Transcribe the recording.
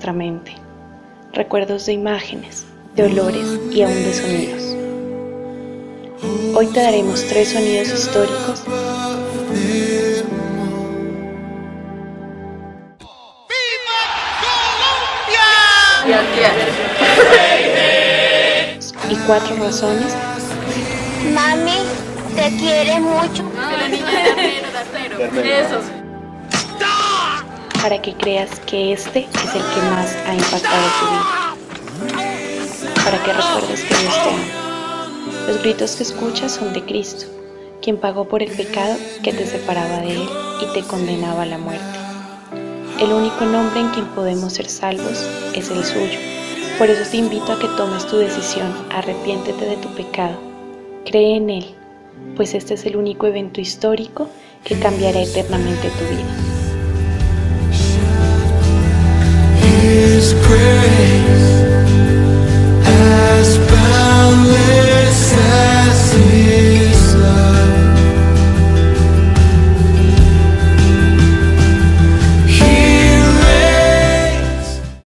nuestra mente, recuerdos de imágenes, de olores y aún de sonidos. Hoy te daremos 3 sonidos históricos y 4 razones Mami, te quiere mucho. para que creas que este es el que más ha impactado tu vida, para que recuerdes que Dios te ama. Los gritos que escuchas son de Cristo, quien pagó por el pecado que te separaba de Él y te condenaba a la muerte. El único nombre en quien podemos ser salvos es el suyo. Por eso te invito a que tomes tu decisión, arrepiéntete de tu pecado, cree en Él, pues este es el único evento histórico que cambiará eternamente tu vida. His grace